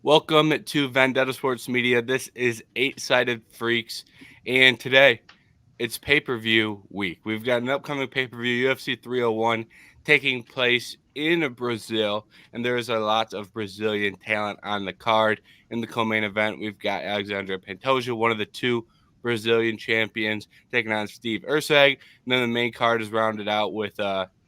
Welcome to Vendetta Sports Media. This is Eight Sided Freaks, and today it's pay-per-view week. We've got an upcoming pay-per-view, UFC 301, taking place in Brazil, and there is a lot of Brazilian talent on the card. In the co-main event, we've got Alexandre Pantoja, one of the two Brazilian champions, taking on Steve Erceg. And then the main card is rounded out with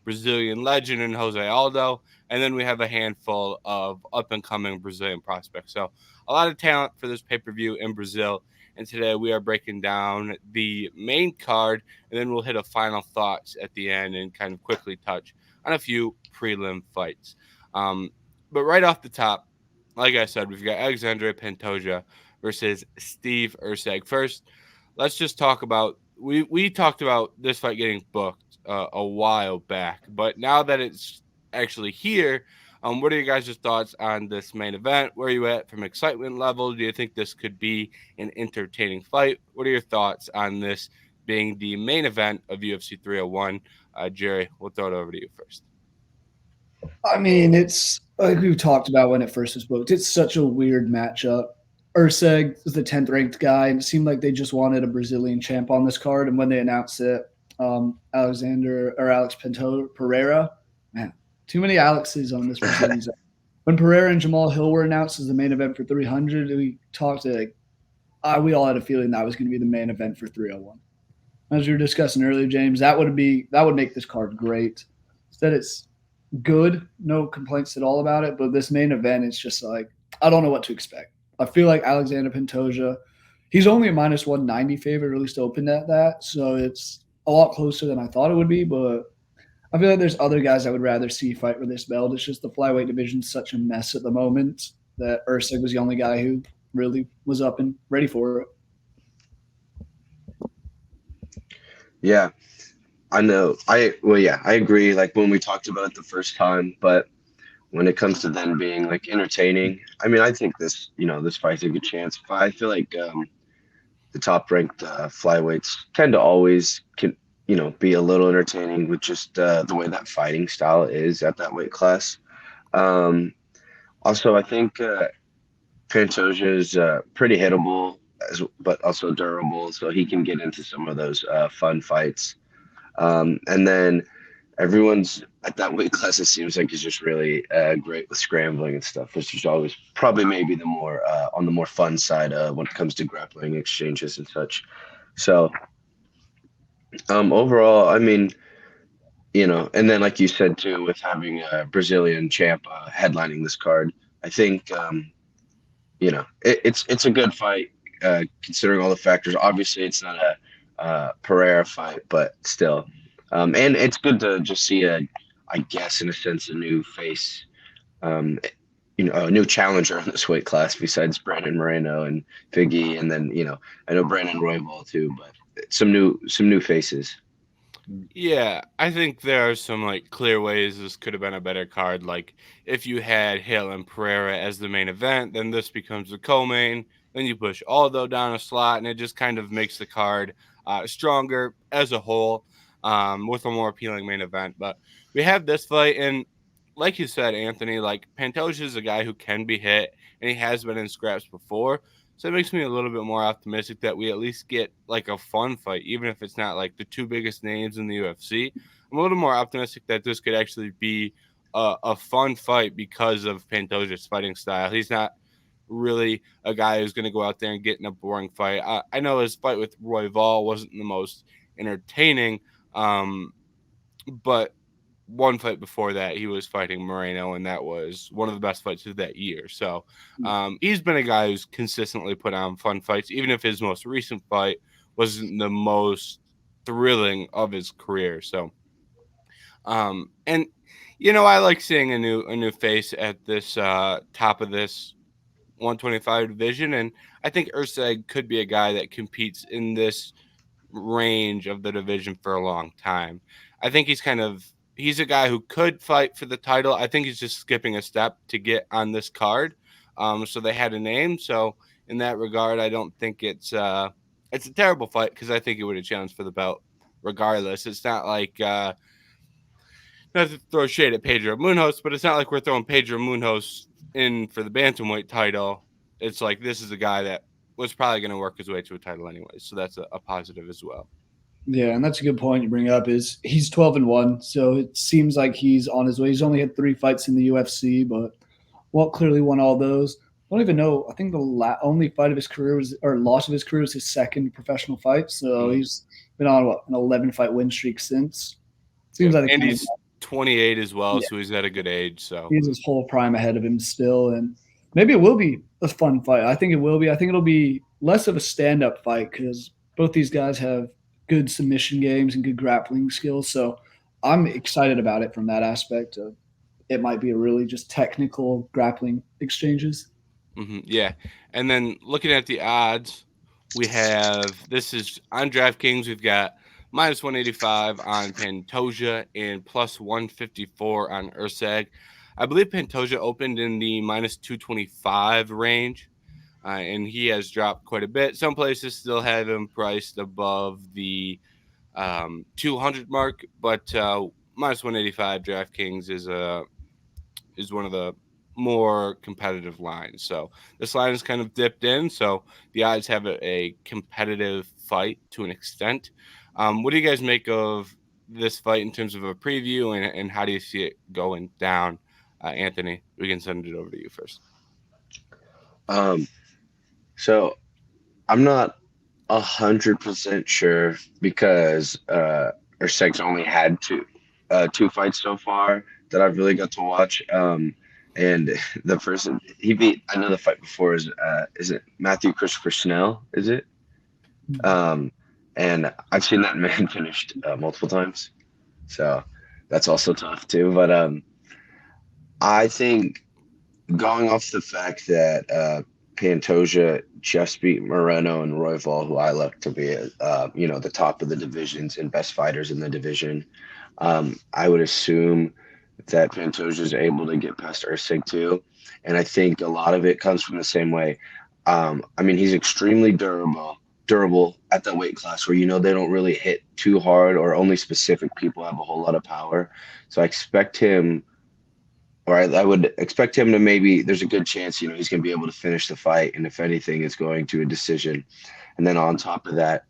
Brazilian legend and Jose Aldo. And then we have a handful of up-and-coming Brazilian prospects. So a lot of talent for this pay-per-view in Brazil. And today we are breaking down the main card, and then we'll hit a final thoughts at the end and kind of quickly touch on a few prelim fights. But right off the top, like I said, we've got Alexandre Pantoja versus Steve Erceg. First, let's just talk about we talked about this fight getting booked a while back, but now that it's actually here, what are you guys' thoughts on this main event? Where are you at from excitement level? Do you think this could be an entertaining fight? What are your thoughts on this being the main event of UFC 301? Jerry, we'll throw it over to you first. I mean, it's like we talked about when it first was booked. It's such a weird matchup. Erceg was the 10th ranked guy, and it seemed like they just wanted a Brazilian champ on this card. And when they announced it, Alexander or Alex Pinto Pereira, man, too many Alexes on this Brazilian side. When Pereira and Jamal Hill were announced as the main event for 300, we talked to we all had a feeling that was going to be the main event for 301. As we were discussing earlier, James, that would make this card great. Instead, it's good, no complaints at all about it. But this main event, it's just like I don't know what to expect. I feel like Alexander Pantoja, he's only a minus 190 favorite, or at least opened at that, so it's a lot closer than I thought it would be. But I feel like there's other guys I would rather see fight for this belt. It's just the flyweight division's such a mess at the moment that Erceg was the only guy who really was up and ready for it. Yeah, I know. I agree. Like when we talked about it the first time, but when it comes to then being like entertaining, I mean, I think this fight's a good chance. But I feel like the top ranked flyweights tend to always be a little entertaining with just the way that fighting style is at that weight class. Um, Also, I think Pantoja is pretty hittable, but also durable, so he can get into some of those fun fights. And then everyone's at that weight class, it seems like, is just really great with scrambling and stuff, which is always probably maybe the more on the more fun side when it comes to grappling exchanges and such. So overall, I mean, and then like you said too, with having a Brazilian champ headlining this card, I think it's a good fight considering all the factors. Obviously, it's not a Pereira fight, but still, and it's good to just see I guess in a sense, a new face, um, a new challenger in this weight class besides Brandon Moreno and Figgy, and then I know Brandon Royval too, but some new faces. Yeah, I think there are some like clear ways this could have been a better card. Like if you had Hill and Pereira as the main event, then this becomes the co-main. Then you push Aldo down a slot, and it just kind of makes the card stronger as a whole, with a more appealing main event. But we have this fight, and like you said, Anthony, like Pantoja is a guy who can be hit, and he has been in scraps before. So it makes me a little bit more optimistic that we at least get like a fun fight, even if it's not like the two biggest names in the UFC. I'm a little more optimistic that this could actually be a fun fight because of Pantoja's fighting style. He's not really a guy who's going to go out there and get in a boring fight. I know his fight with Royval wasn't the most entertaining, um, but one fight before that, he was fighting Moreno, and that was one of the best fights of that year. So he's been a guy who's consistently put on fun fights, even if his most recent fight wasn't the most thrilling of his career. So, and I like seeing a new face at this top of this 125 division, and I think Erceg could be a guy that competes in this range of the division for a long time. I think he's a guy who could fight for the title. I think he's just skipping a step to get on this card. So they had a name. So in that regard, I don't think it's a terrible fight because I think he would have challenged for the belt regardless. It's not like not to throw shade at Pedro Munoz, but it's not like we're throwing Pedro Munoz in for the bantamweight title, it's like this is a guy that was probably going to work his way to a title anyway. So that's a positive as well. Yeah, and that's a good point you bring up. Is he's 12-1, so it seems like he's on his way. He's only had 3 fights in the UFC, but Walt clearly won all those. I don't even know. I think the only fight of his career was, or loss of his career, was his second professional fight. So he's been on an 11-fight win streak since. Seems like the and kind he's 28 as well, Yeah. so he's at a good age. So he has his whole prime ahead of him still, and maybe it will be a fun fight. I think it will be. I think it'll be less of a stand-up fight because both these guys have good submission games and good grappling skills. So I'm excited about it from that aspect of it might be a really just technical grappling exchanges. yeah. And then looking at the odds, we have this is on DraftKings. We've got minus 185 on Pantoja and plus 154 on Erceg. I believe Pantoja opened in the minus 225 range, and he has dropped quite a bit. Some places still have him priced above the 200 mark, but minus 185 DraftKings is one of the more competitive lines. So this line is kind of dipped in, so the odds have a competitive fight to an extent. What do you guys make of this fight in terms of a preview, and how do you see it going down? Anthony, we can send it over to you first. So I'm not 100% sure because Erceg's only had two fights so far that I've really got to watch. And the person he beat, I know the fight before is it Matthew Christopher Snell? Is it? Um, and I've seen that man finished multiple times, so that's also tough too. But I think going off the fact that Pantoja just beat Moreno and Royval, who I look to be, the top of the divisions and best fighters in the division. I would assume that Pantoja is able to get past Erceg too, and I think a lot of it comes from the same way. He's extremely durable at that weight class where they don't really hit too hard or only specific people have a whole lot of power. So I expect him or I would expect him to maybe there's a good chance, he's going to be able to finish the fight. And if anything, it's going to a decision. And then on top of that,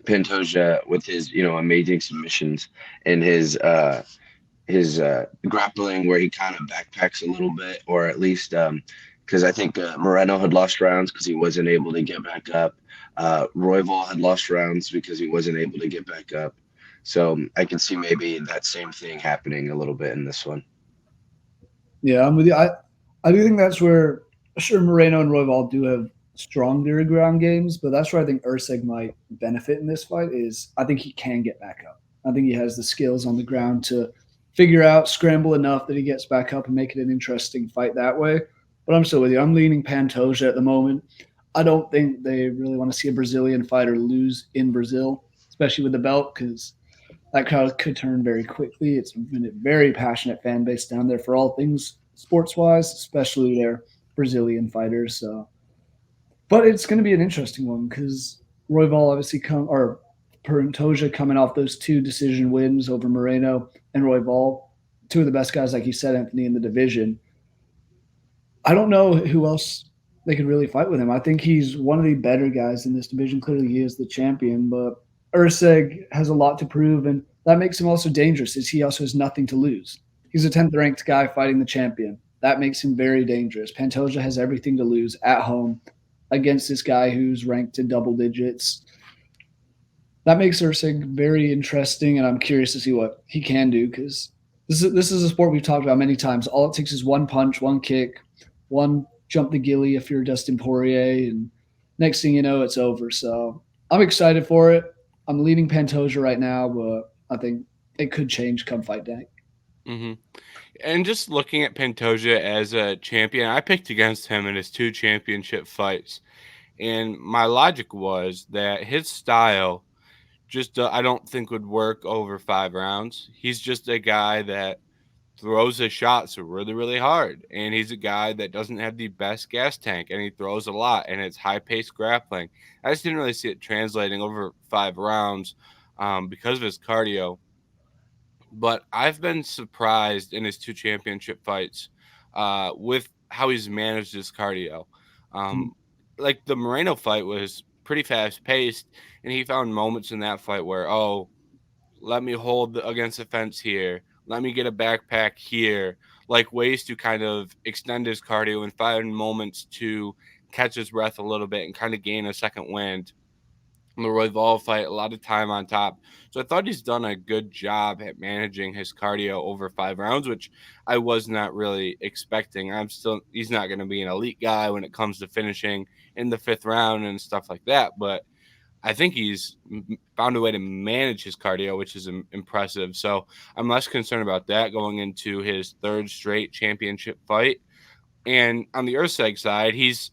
Pantoja with his, amazing submissions and his grappling where he kind of backpacks a little bit, or at least because I think Moreno had lost rounds because he wasn't able to get back up. Royval had lost rounds because he wasn't able to get back up. So I can see maybe that same thing happening a little bit in this one. Yeah, I'm with you. I do think that's where, sure, Moreno and Royval do have stronger ground games, but that's where I think Erceg might benefit in this fight is I think he can get back up. I think he has the skills on the ground to figure out, scramble enough that he gets back up and make it an interesting fight that way. But I'm still with you. I'm leaning Pantoja at the moment. I don't think they really want to see a Brazilian fighter lose in Brazil, especially with the belt, because that crowd could turn very quickly. It's been a very passionate fan base down there for all things sports-wise, especially their Brazilian fighters. So, but it's going to be an interesting one because Royval obviously Pantoja coming off those 2 decision wins over Moreno and Royval, 2 of the best guys, like you said, Anthony, in the division. I don't know who else they could really fight with him. I think he's one of the better guys in this division. Clearly, he is the champion, but Erceg has a lot to prove, and that makes him also dangerous. Is he also has nothing to lose. He's a 10th ranked guy fighting the champion. That makes him very dangerous. Pantoja has everything to lose at home against this guy who's ranked in double digits. That makes Erceg very interesting, and I'm curious to see what he can do because this is a sport we've talked about many times. All it takes is one punch, one kick, one jump the gilly if you're Dustin Poirier, and next thing you know, it's over. So I'm excited for it. I'm leading Pantoja right now, but I think it could change come fight day. Mm-hmm. And just looking at Pantoja as a champion, I picked against him in his 2 championship fights. And my logic was that his style just I don't think would work over 5 rounds. He's just a guy that throws his shots really, really hard. And he's a guy that doesn't have the best gas tank, and he throws a lot, and it's high-paced grappling. I just didn't really see it translating over 5 rounds because of his cardio. But I've been surprised in his 2 championship fights with how he's managed his cardio. Um, like the Moreno fight was pretty fast paced, and he found moments in that fight where, oh, let me hold against the fence here, let me get a backpack here, like ways to kind of extend his cardio and find moments to catch his breath a little bit and kind of gain a second wind. In the Royval fight, a lot of time on top. So I thought he's done a good job at managing his cardio over 5 rounds, which I was not really expecting. He's not going to be an elite guy when it comes to finishing in the 5th round and stuff like that. But I think he's found a way to manage his cardio, which is impressive. So I'm less concerned about that going into his 3rd straight championship fight. And on the Erceg side, he's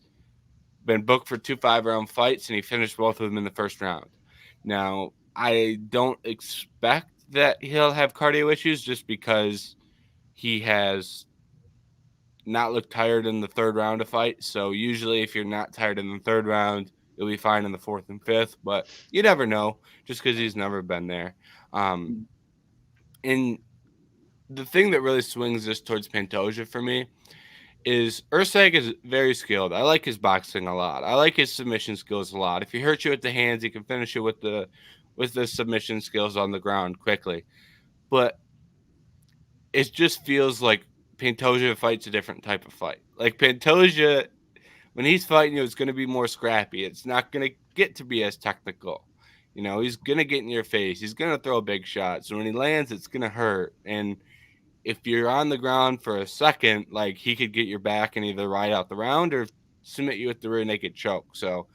been booked for 2 5-round fights, and he finished both of them in the 1st round. Now, I don't expect that he'll have cardio issues just because he has not looked tired in the 3rd round of fight. So usually if you're not tired in the 3rd round, you'll be fine in the 4th and 5th. But you never know just because he's never been there. And the thing that really swings this towards Pantoja for me is Erceg is very skilled. I like his boxing a lot. I like his submission skills a lot. If he hurts you with the hands, he can finish you with the submission skills on the ground quickly. But it just feels like Pantoja fights a different type of fight. Like Pantoja, when he's fighting you, it's going to be more scrappy. It's not going to get to be as technical. You know, he's going to get in your face. He's going to throw big shots. So when he lands, it's going to hurt. And if you're on the ground for a second, like he could get your back and either ride out the round or submit you with the rear naked choke. So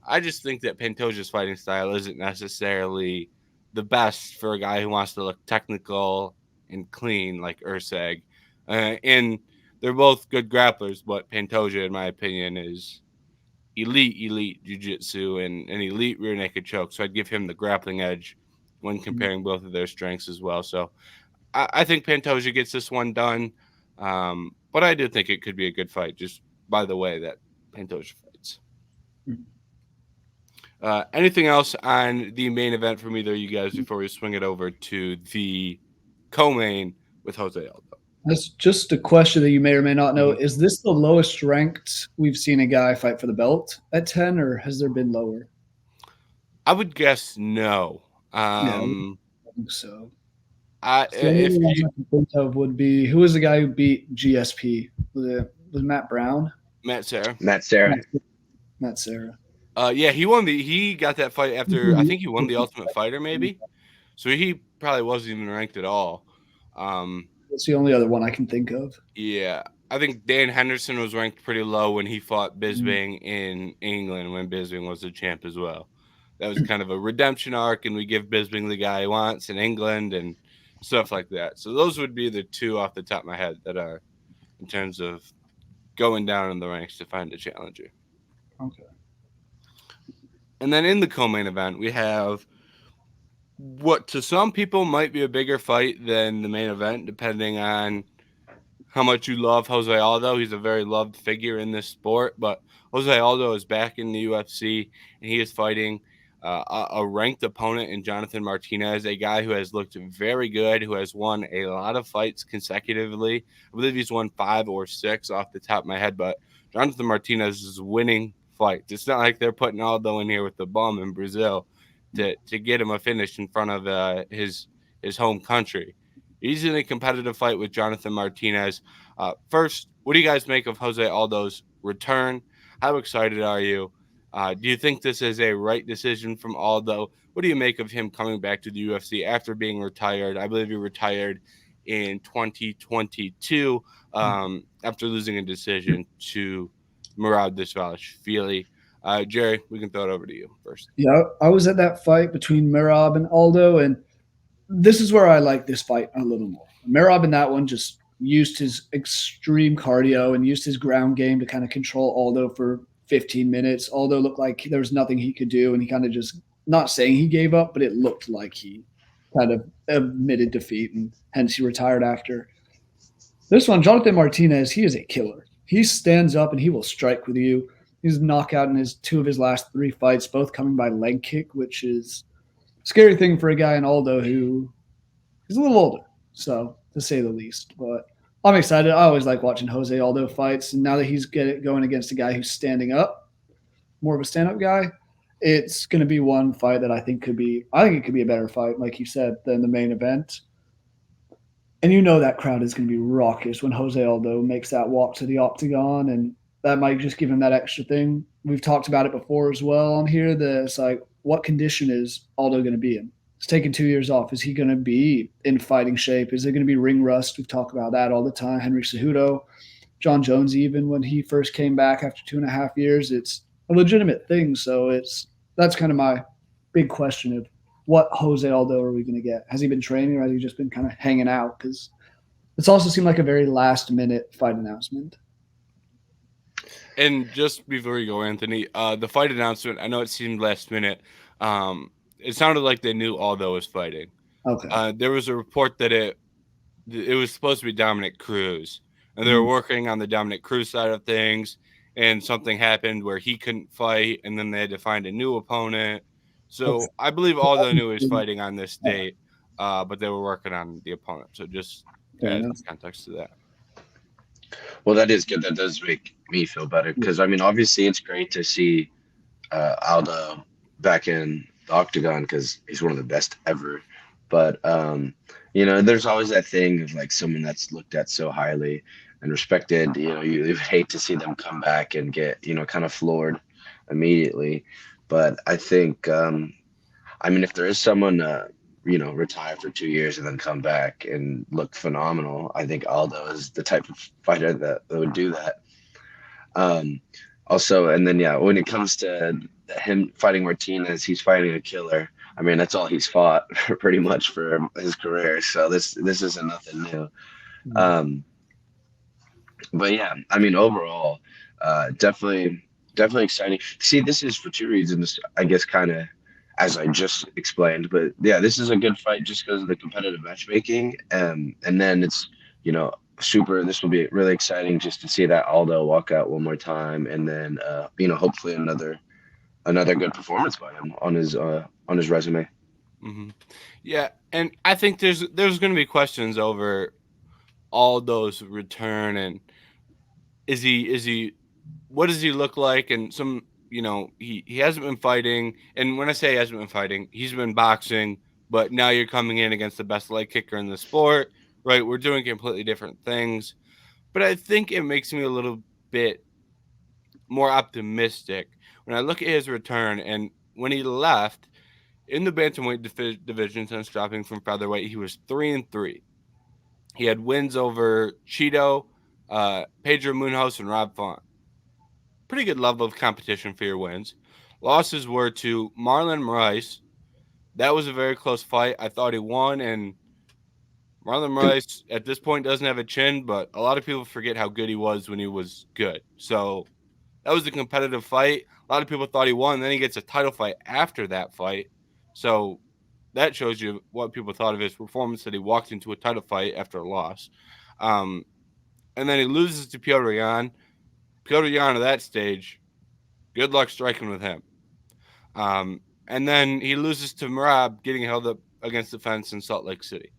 I just think that Pantoja's fighting style isn't necessarily the best for a guy who wants to look technical and clean like Erceg. And they're both good grapplers, but Pantoja, in my opinion, is elite jiu-jitsu and an elite rear naked choke. So I'd give him the grappling edge when comparing both of their strengths as well. So I think Pantoja gets this one done, but I do think it could be a good fight just by the way that Pantoja fights. Anything else on the main event from either of you guys before we swing it over to the co-main with Jose Aldo? That's just a question that you may or may not know. Is this the lowest ranked we've seen a guy fight for the belt at 10, or has there been lower? I would guess no. I think so. If I you, can think of would be, who was the guy who beat GSP? Was Matt Brown? Matt Serra. Matt Serra. Yeah, he got that fight after I think he won the Ultimate Fighter maybe. So he probably wasn't even ranked at all. That's the only other one I can think of. Yeah. I think Dan Henderson was ranked pretty low when he fought Bisping in England when Bisping was the champ as well. That was kind of a redemption arc, and we give Bisping the guy he wants in England and stuff like that. So those would be the two off the top of my head that are in terms of going down in the ranks to find a challenger. Okay. And then in the co-main event, we have what to some people might be a bigger fight than the main event, depending on how much you love Jose Aldo. He's a very loved figure in this sport, but Jose Aldo is back in the UFC, and he is fighting a ranked opponent in Jonathan Martinez, a guy who has looked very good, who has won a lot of fights consecutively. I believe he's won 5 or 6 off the top of my head, but Jonathan Martinez is winning fights. It's not like they're putting Aldo in here with the bum in Brazil to get him a finish in front of his home country. He's in a competitive fight with Jonathan Martinez. First, what do you guys make of Jose Aldo's return? How excited are you? Do you think this is a right decision from Aldo? What do you make of him coming back to the UFC after being retired? I believe he retired in 2022 after losing a decision to Murad Dvalishvili. Jerry, we can throw it over to you first. Yeah, I was at that fight between Merab and Aldo, and this is where I like this fight a little more. Merab in that one just used his extreme cardio and used his ground game to kind of control Aldo for 15 minutes. Aldo looked like there was nothing he could do, and he kind of just, not saying he gave up, but it looked like he kind of admitted defeat, and hence he retired after. This one, Jonathan Martinez, he is a killer. He stands up and he will strike with you. He's knockout in 2 of his last 3 fights, both coming by leg kick, which is a scary thing for a guy in Aldo who is a little older, so to say the least. But I'm excited. I always like watching Jose Aldo fights, and now that he's going against a guy who's standing up, more of a stand-up guy, it's going to be one fight that I think could be. I think it could be a better fight, like you said, than the main event. And you know that crowd is going to be raucous when Jose Aldo makes that walk to the octagon, and that might just give him that extra thing. We've talked about it before as well on here. That it's like, what condition is Aldo going to be in? He's taking 2 years off. Is he going to be in fighting shape? Is it going to be ring rust? We've talked about that all the time. Henry Cejudo, John Jones, even when he first came back after 2.5 years, it's a legitimate thing. So that's kind of my big question of what Jose Aldo are we going to get? Has he been training or has he just been kind of hanging out? Because it's also seemed like a very last minute fight announcement. And just before you go, Anthony, the fight announcement, I know it seemed last minute. It sounded like they knew Aldo was fighting. Okay. There was a report that it was supposed to be Dominic Cruz, and they were working on the Dominic Cruz side of things, and something happened where he couldn't fight, and then they had to find a new opponent. So Okay. I believe Aldo knew he was fighting on this date, but they were working on the opponent. So just add context to that. Well, that is good. That does make me feel better because I mean, obviously, it's great to see Aldo back in the octagon because he's one of the best ever. But you know, there's always that thing of like someone that's looked at so highly and respected. You know, you hate to see them come back and get kind of floored immediately. But I think, I mean, if there is someone retire for 2 years and then come back and look phenomenal, I think Aldo is the type of fighter that would do that. Um, Also, and then yeah, when it comes to him fighting Martinez, he's fighting a killer. I mean, that's all he's fought pretty much for his career. So this isn't nothing new. Um, but yeah, I mean, overall, definitely exciting. See, this is for two reasons, I guess, kind of as I just explained. But yeah, this is a good fight just because of the competitive matchmaking, and then it's super. This will be really exciting just to see that Aldo walk out one more time, and then hopefully another good performance by him on his resume. Mm-hmm. Yeah, and I think there's going to be questions over Aldo's return and is he what does he look like, and some he hasn't been fighting, and when I say he hasn't been fighting, he's been boxing, but now you're coming in against the best leg kicker in the sport, right? We're doing completely different things, but I think it makes me a little bit more optimistic when I look at his return. And when he left in the bantamweight division, since dropping from featherweight, he was 3-3. He had wins over Cheeto, Pedro Munoz, and Rob Font. Pretty good level of competition for your wins. Losses were to Marlon Moraes. That was a very close fight. I thought he won, and Marlon Moraes at this point doesn't have a chin, but a lot of people forget how good he was when he was good. So that was a competitive fight. A lot of people thought he won, and then he gets a title fight after that fight. So that shows you what people thought of his performance, that he walked into a title fight after a loss. And then he loses to Petr Yan. Petr Yan at that stage, good luck striking with him. And then he loses to Merab, getting held up against the fence in Salt Lake City.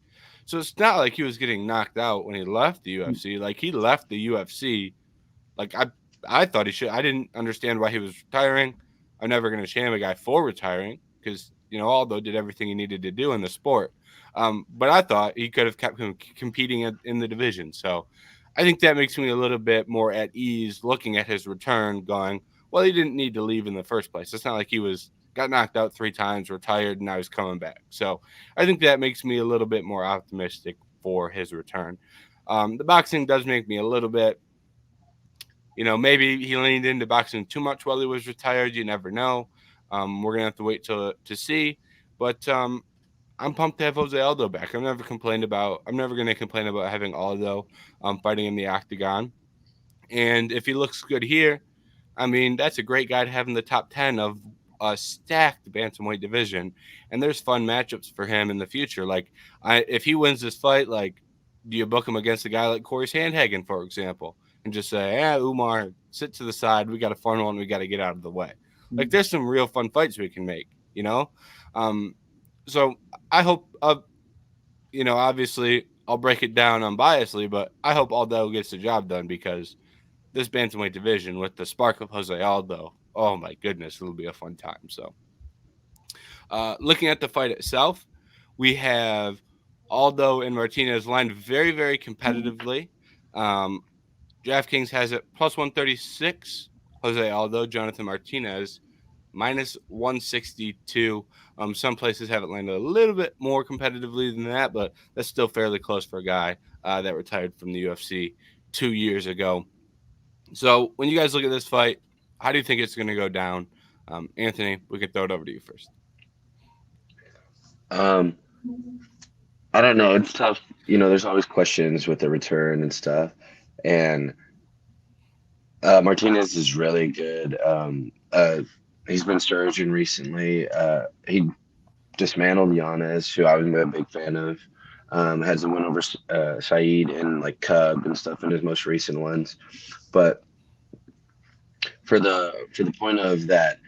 So it's not like he was getting knocked out when he left the UFC. Like, he left the UFC. Like, I thought he should. I didn't understand why he was retiring. I'm never going to shame a guy for retiring because, Aldo did everything he needed to do in the sport. But I thought he could have kept him competing in the division. So I think that makes me a little bit more at ease looking at his return, going, well, he didn't need to leave in the first place. It's not like he got knocked out 3 times, retired, and now he's coming back. So I think that makes me a little bit more optimistic for his return. The boxing does make me a little bit, maybe he leaned into boxing too much while he was retired. You never know. We're going to have to wait to see. But I'm pumped to have Jose Aldo back. I'm never going to complain about having Aldo fighting in the octagon. And if he looks good here, I mean, that's a great guy to have in the top 10 of a stacked bantamweight division. And there's fun matchups for him in the future. Like, if he wins this fight, like, do you book him against a guy like Corey Sandhagen, for example, and just say, Umar, sit to the side. We got a fun one. We got to get out of the way. Like, there's some real fun fights we can make, So I hope, obviously, I'll break it down unbiasedly, but I hope Aldo gets the job done because this bantamweight division with the spark of Jose Aldo, oh my goodness, it'll be a fun time. So, looking at the fight itself, we have Aldo and Martinez lined very, very competitively. DraftKings has it plus 136. Jose Aldo, Jonathan Martinez, minus 162. Some places have it landed a little bit more competitively than that, but that's still fairly close for a guy that retired from the UFC 2 years ago. So when you guys look at this fight, how do you think it's going to go down? Anthony, we can throw it over to you first. I don't know. It's tough. There's always questions with the return and stuff. And Martinez is really good. He's been surging recently. He dismantled Yanez, who I'm a big fan of. Had some win over Saeed and like Cub and stuff in his most recent ones. But for the point of that,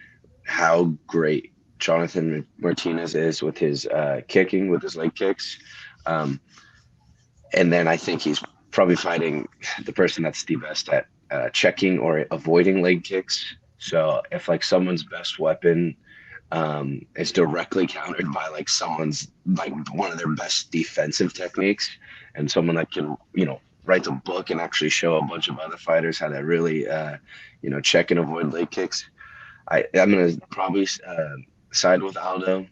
how great Jonathan Martinez is with his kicking, with his leg kicks. And then I think he's probably fighting the person that's the best at checking or avoiding leg kicks. So if like someone's best weapon is directly countered by like someone's like one of their best defensive techniques, and someone that can write the book and actually show a bunch of other fighters how to really check and avoid leg kicks, I'm gonna probably side with Aldo.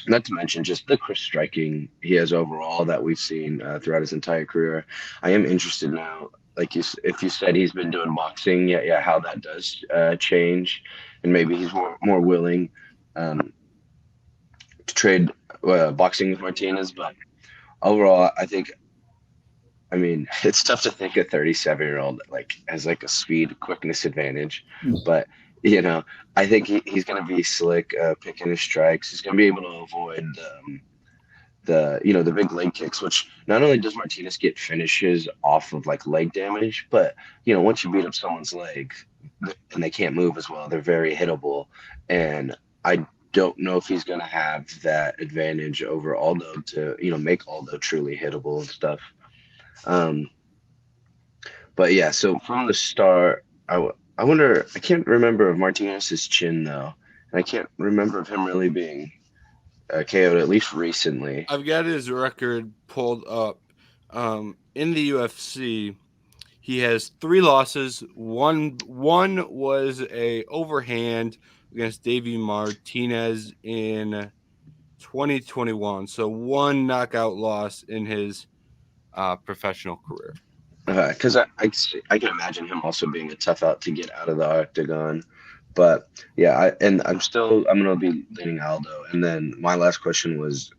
Not to mention just the crisp striking he has overall that we've seen throughout his entire career. I am interested now, like if you said he's been doing boxing, how that does change, and maybe he's more willing to trade boxing with Martinez. But overall, I mean, it's tough to think a 37-year-old like has like a speed quickness advantage, but I think he's going to be slick picking his strikes. He's going to be able to avoid the big leg kicks, which not only does Martinez get finishes off of like leg damage, but once you beat up someone's leg and they can't move as well, they're very hittable. And I don't know if he's going to have that advantage over Aldo to make Aldo truly hittable and stuff. But yeah, so from the start, I wonder, I can't remember of Martinez's chin though, and I can't remember of him really being KO'd at least recently. I've got his record pulled up. In the UFC, he has 3 losses. One was a overhand against Davey Martinez in 2021. So 1 knockout loss in his professional career. Because I can imagine him also being a tough out to get out of the octagon. But yeah, I'm gonna be leaning Aldo. And then my last question was,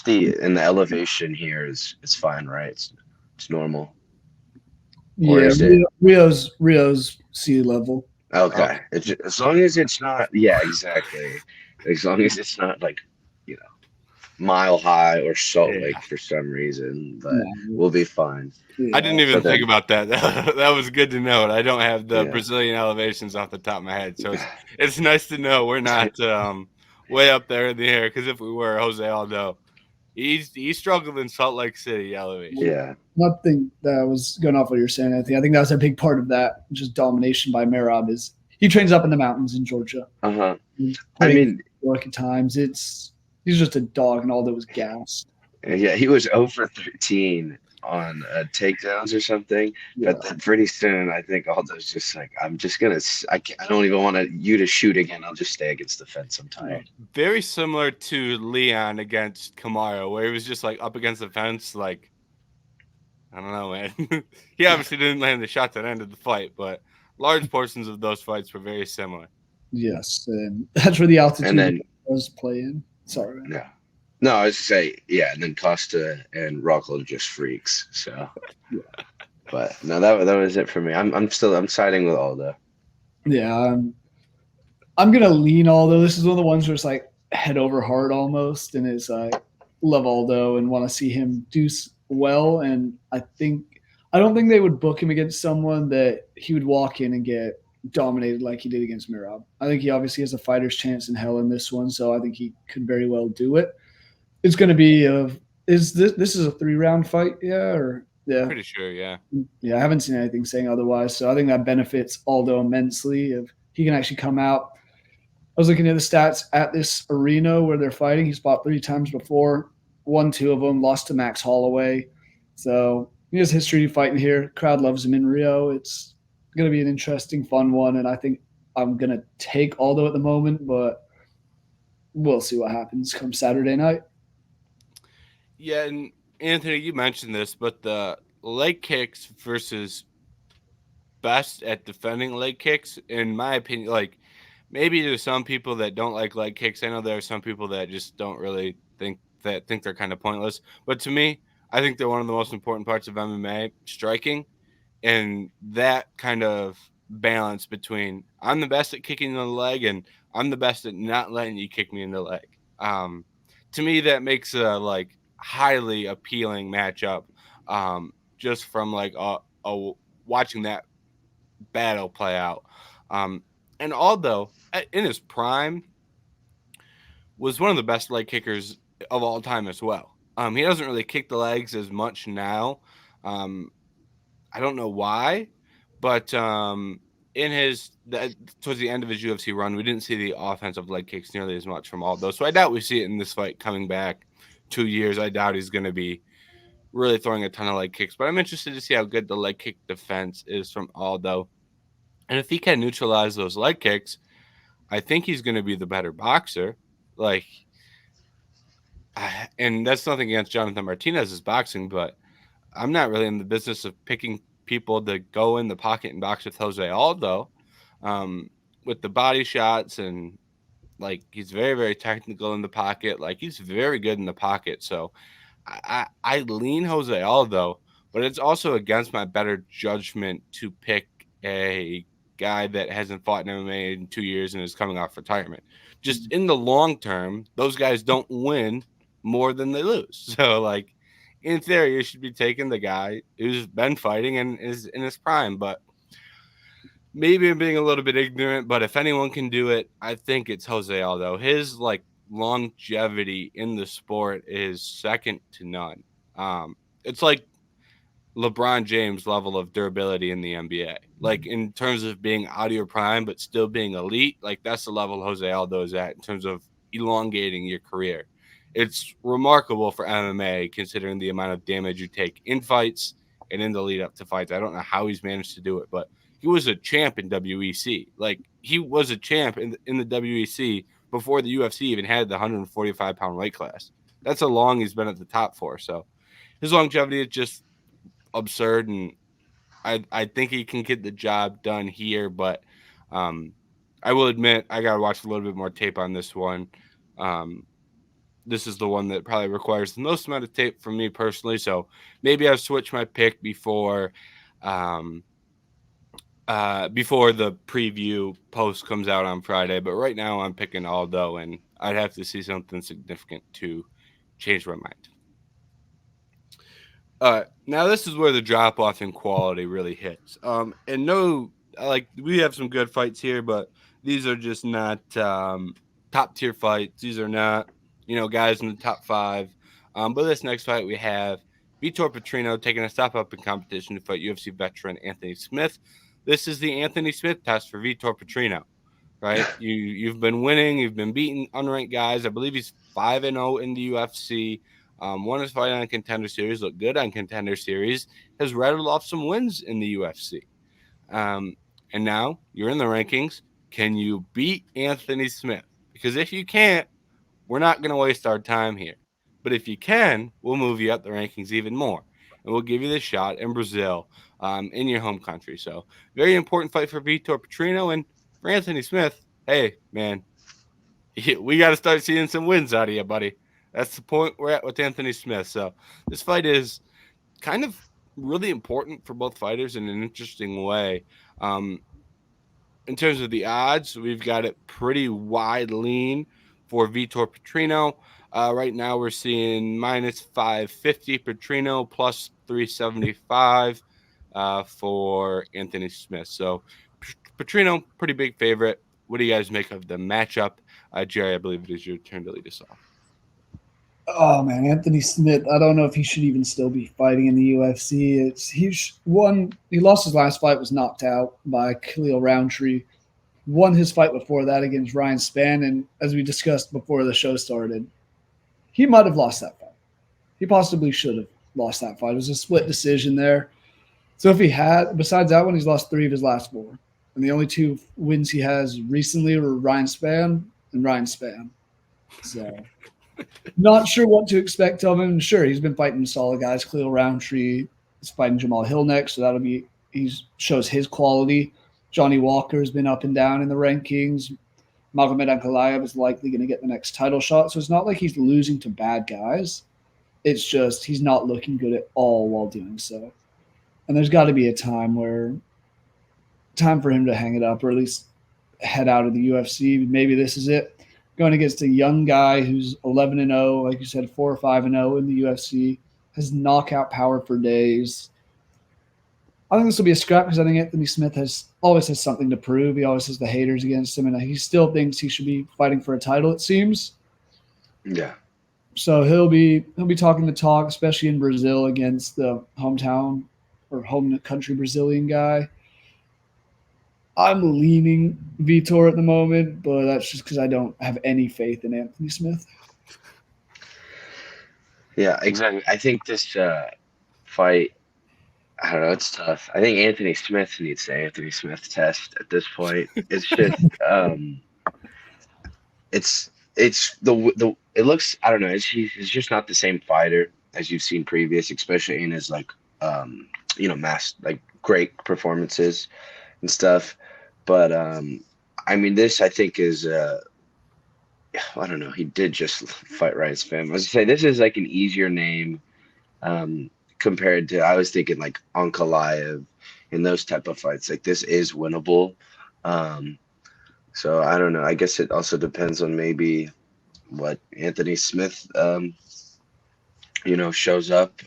the elevation here is fine, right? It's normal. Yeah, Rio's sea level. Okay, as long as it's not, exactly. As long as it's not like Mile High or Salt Lake for some reason, but we'll be fine. Yeah. I didn't even think about that. That was good to know. I don't have the Brazilian elevations off the top of my head, so it's nice to know we're not way up there in the air. Because if we were, Jose Aldo, he struggled in Salt Lake City elevation. Yeah, nothing that was going off what you're saying. I think that was a big part of that, just domination by Merab. Is he trains up in the mountains in Georgia? I mean, work at times he's just a dog, and Aldo was gassed. Yeah, he was 0 for 13 on takedowns or something. Yeah. But then pretty soon, I think Aldo's just like, I'm just going to – I don't even want you to shoot again. I'll just stay against the fence. I'm tired. Very similar to Leon against Kamaru, where he was just like up against the fence, like, I don't know, man. He obviously didn't land the shot that ended the fight, but large portions of those fights were very similar. Yes, and that's where the altitude does play in. Sorry, man. Yeah. No, I was to say, and then Costa and Rockhold are just freaks. So, but no, that was it for me. I'm siding with Aldo. Yeah, I'm gonna lean Aldo. This is one of the ones where it's like head over heart almost, and it's like love Aldo and want to see him do well. And I don't think they would book him against someone that he would walk in and get dominated like he did against Merab. I think he obviously has a fighter's chance in hell in this one, so I think he could very well do it. It's going to be a Is this is a 3-round fight? Yeah, or yeah, Pretty sure, yeah. yeah. I haven't seen anything saying otherwise, so I think that benefits Aldo immensely if he can actually come out. I was looking at the stats at this arena where they're fighting. He's fought 3 times before, won 2 of them, lost to Max Holloway. So he has history fighting here. Crowd loves him in Rio. It's going to be an interesting, fun one, and I think I'm going to take Aldo at the moment, but we'll see what happens come Saturday night. Yeah, and Anthony, you mentioned this, but the leg kicks versus best at defending leg kicks, in my opinion, like maybe there's some people that don't like leg kicks. I know there are some people that just don't really think they're kind of pointless. But to me, I think they're one of the most important parts of MMA, striking, and that kind of balance between I'm the best at kicking in the leg and I'm the best at not letting you kick me in the leg. Um, to me, that makes a like highly appealing matchup. Just from like watching that battle play out. Um, and Aldo, in his prime, was one of the best leg kickers of all time as well. He doesn't really kick the legs as much now. Um, I don't know why, but in towards the end of his UFC run, we didn't see the offensive leg kicks nearly as much from Aldo. So I doubt we see it in this fight coming back 2 years. I doubt he's going to be really throwing a ton of leg kicks, but I'm interested to see how good the leg kick defense is from Aldo. And if he can neutralize those leg kicks, I think he's going to be the better boxer. Like, and that's nothing against Jonathan Martinez's boxing, but I'm not really in the business of picking people to go in the pocket and box with Jose Aldo. With the body shots and like he's very, very technical in the pocket. Like he's very good in the pocket. So I lean Jose Aldo, but it's also against my better judgment to pick a guy that hasn't fought in MMA in 2 years and is coming off retirement. Just in the long term, those guys don't win more than they lose. So, like, in theory, you should be taking the guy who's been fighting and is in his prime. But maybe I'm being a little bit ignorant, but if anyone can do it, I think it's Jose Aldo. His, like, longevity in the sport is second to none. It's like LeBron James level of durability in the NBA. Like in terms of being out of your prime but still being elite, like that's the level Jose Aldo is at in terms of elongating your career. It's remarkable for MMA considering the amount of damage you take in fights and in the lead up to fights. I don't know how he's managed to do it, but he was a champ in WEC. Like he was a champ in the WEC before the UFC even had the 145-pound weight class. That's how long he's been at the top for. So his longevity is just absurd, and I think he can get the job done here, but I will admit I gotta watch a little bit more tape on this one. This is the one that probably requires the most amount of tape from me personally, so maybe I've switched my pick before the preview post comes out on Friday, but right now I'm picking Aldo, and I'd have to see something significant to change my mind. Now this is where the drop off in quality really hits. And no, like we have some good fights here, but these are just not top tier fights. These are not, guys in the top 5. But this next fight we have Vitor Petrino taking a step up in competition to fight UFC veteran Anthony Smith. This is the Anthony Smith test for Vitor Petrino, right? You've been winning, you've been beating unranked guys. I believe he's 5-0 in the UFC. Won his fight on Contender Series, looked good on Contender Series, has rattled off some wins in the UFC. And now you're in the rankings. Can you beat Anthony Smith? Because if you can't, we're not going to waste our time here. But if you can, we'll move you up the rankings even more. And we'll give you the shot in Brazil, in your home country. So very important fight for Vitor Petrino. And for Anthony Smith, hey, man, we got to start seeing some wins out of you, buddy. That's the point we're at with Anthony Smith. So this fight is kind of really important for both fighters in an interesting way. In terms of the odds, we've got it pretty wide lean for Vitor Petrino. Right now we're seeing minus 550 Petrino, plus 375 for Anthony Smith. So Petrino, pretty big favorite. What do you guys make of the matchup? Jerry, I believe it is your turn to lead us off. Oh man, Anthony Smith. I don't know if he should even still be fighting in the UFC. He lost his last fight, was knocked out by Khalil Roundtree. Won his fight before that against Ryan Spann, and as we discussed before the show started, he might have lost that fight. He possibly should have lost that fight. It was a split decision there. So if he had, besides that one, he's lost 3 of his last 4. And the only 2 wins he has recently were Ryan Spann and Ryan Spann. So not sure what to expect of him. Sure, he's been fighting solid guys. Khalil Roundtree is fighting Jamal Hill next, so he shows his quality. Johnny Walker has been up and down in the rankings. Magomed Ankalaev is likely going to get the next title shot. So it's not like he's losing to bad guys. It's just he's not looking good at all while doing so. And there's got to be a time for him to hang it up or at least head out of the UFC. Maybe this is it. Going against a young guy who's 11-0, like you said, 4 or 5-0 in the UFC, has knockout power for days. I think this will be a scrap because I think Anthony Smith always has something to prove. He always has the haters against him, and he still thinks he should be fighting for a title, it seems. Yeah. So he'll be talking the talk, especially in Brazil against the hometown or home country Brazilian guy. I'm leaning Vitor at the moment, but that's just because I don't have any faith in Anthony Smith. Yeah, exactly. I think this fight, I don't know, it's tough. I think Anthony Smith needs the Anthony Smith test at this point. It's just, it's the it looks, I don't know, it's just not the same fighter as you've seen previous, especially in his like, mass like great performances and stuff. But I mean, this I think is I don't know. He did just fight Ryan Spann. I was gonna say this is like an easier name compared to I was thinking like Ankalaev in those type of fights. Like this is winnable. So I don't know. I guess it also depends on maybe what Anthony Smith shows up.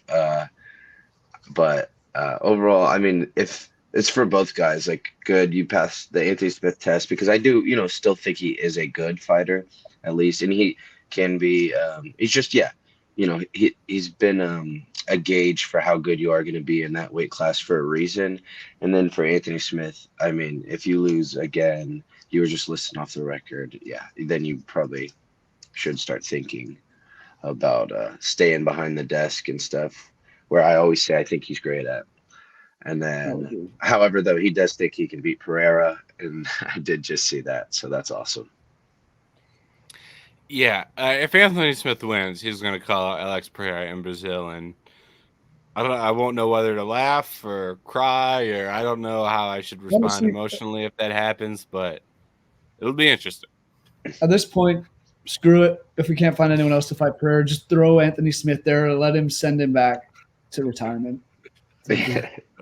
But overall, I mean, if it's for both guys, like good, you pass the Anthony Smith test because I do, still think he is a good fighter at least, and he can be. He's just he's been a gauge for how good you are going to be in that weight class for a reason. And then for Anthony Smith, I mean, if you lose again, you were just listening off the record, yeah, then you probably should start thinking about staying behind the desk and stuff. Where I always say I think he's great at. And then, however, though, he does think he can beat Pereira, and I did just see that, so that's awesome. Yeah, if Anthony Smith wins, he's going to call out Alex Pereira in Brazil, and I won't know whether to laugh or cry, or I don't know how I should respond emotionally if that happens, but it'll be interesting. At this point, screw it. If we can't find anyone else to fight Pereira, just throw Anthony Smith there and let him send him back to retirement.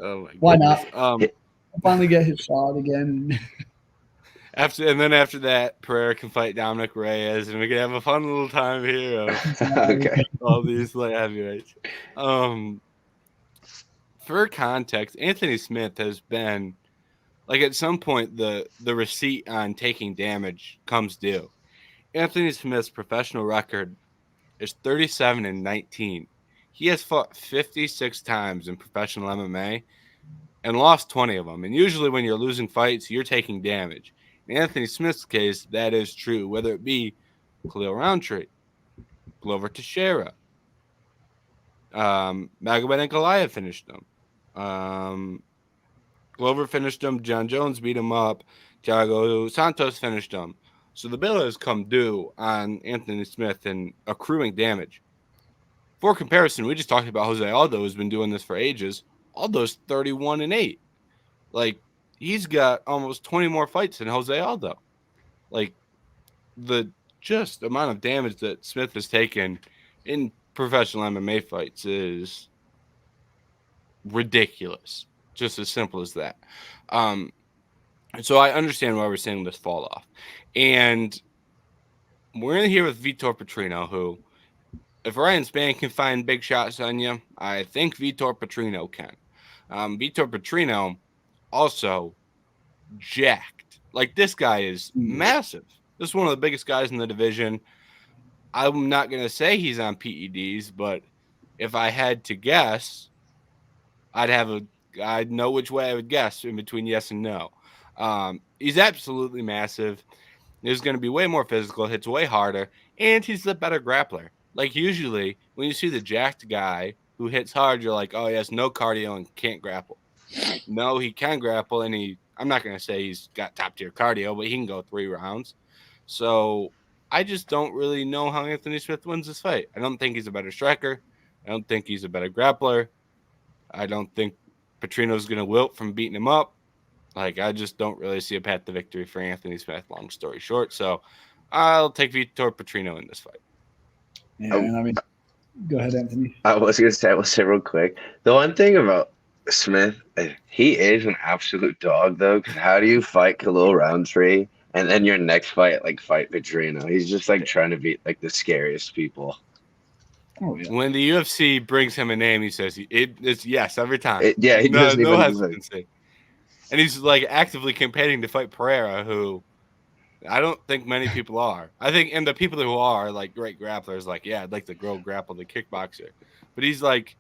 Oh my Why goodness. not? Finally get his shot again. After that, Pereira can fight Dominic Reyes, and we can have a fun little time here of Okay. all these light heavyweights. For context, Anthony Smith has been like at some point the receipt on taking damage comes due. Anthony Smith's professional record is 37-19. He has fought 56 times in professional MMA and lost 20 of them. And usually when you're losing fights, you're taking damage. In Anthony Smith's case, that is true, whether it be Khalil Roundtree, Glover Teixeira, Magomed Ankalaev finished him. Glover finished him. John Jones beat him up. Thiago Santos finished him. So the bill has come due on Anthony Smith and accruing damage. For comparison, we just talked about Jose Aldo, who's been doing this for ages. Aldo's 31-8. Like, he's got almost 20 more fights than Jose Aldo. Like, the just amount of damage that Smith has taken in professional MMA fights is ridiculous. Just as simple as that. So I understand why we're seeing this fall off. And we're in here with Vitor Petrino, who, if Ryan Spann can find big shots on you, I think Vitor Petrino can. Vitor Petrino also jacked. Like, this guy is massive. This is one of the biggest guys in the division. I'm not going to say he's on PEDs, but if I had to guess, I'd know which way I would guess in between yes and no. He's absolutely massive. He's going to be way more physical, hits way harder, and he's the better grappler. Like usually when you see the jacked guy who hits hard, you're like, oh, he has no cardio and can't grapple. No, he can grapple, and I'm not going to say he's got top tier cardio, but he can go 3 rounds. So I just don't really know how Anthony Smith wins this fight. I don't think he's a better striker. I don't think he's a better grappler. I don't think Petrino's going to wilt from beating him up. Like, I just don't really see a path to victory for Anthony Smith, long story short. So I'll take Vitor Petrino in this fight. Yeah, and I mean, go ahead, Anthony. I was going to say real quick. The one thing about Smith, he is an absolute dog, though. Because how do you fight Khalil Roundtree and then your next fight, like, fight Petrino? He's just, like, trying to beat, like, the scariest people. Oh, yeah. When the UFC brings him a name, he says it's yes every time. He doesn't no even hesitancy. And he's like actively campaigning to fight Pereira, who I don't think many people are. I think, and the people who are like great grapplers, like, yeah, I'd like to grapple the kickboxer. But he's like,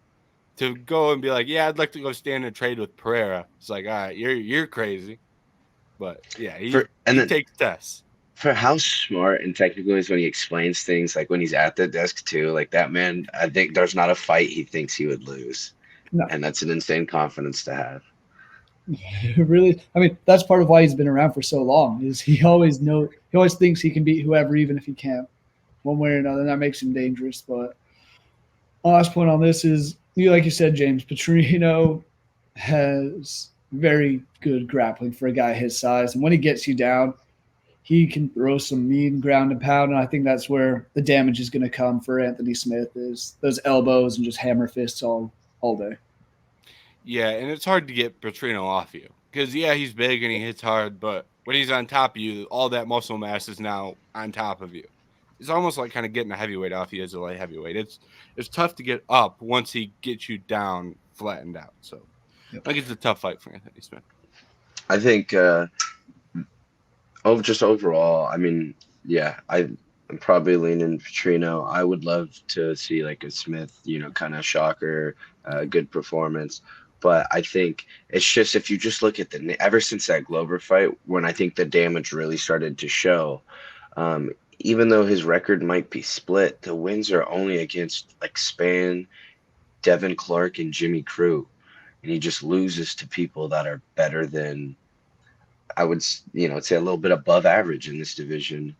to go and be like, yeah, I'd like to go stand and trade with Pereira. It's like, all right, you're crazy. But yeah, he takes tests. For how smart and technical he is when he explains things, like when he's at the desk too, like that man, I think there's not a fight he thinks he would lose. No. And that's an insane confidence to have. Really, I mean, that's part of why he's been around for so long. Is he always thinks he can beat whoever, even if he can't, one way or another. And that makes him dangerous. But last point on this is, like you said, James, Petrino has very good grappling for a guy his size, and when he gets you down, he can throw some mean ground and pound, and I think that's where the damage is going to come for Anthony Smith, is those elbows and just hammer fists all day. Yeah, and it's hard to get Petrino off you because, yeah, he's big and he hits hard, but when he's on top of you, all that muscle mass is now on top of you. It's almost like kind of getting a heavyweight off you as a light heavyweight. It's tough to get up once he gets you down, flattened out. So I think it's a tough fight for Anthony Smith. I think just overall, I mean, yeah, I'm probably leaning Petrino. I would love to see like a Smith, kind of shocker, good performance. But I think it's just, if you just look at ever since that Glover fight, when I think the damage really started to show, even though his record might be split, the wins are only against like Spann, Devin Clark, and Jimmy Crew. And he just loses to people that are better than, I would, say a little bit above average in this division.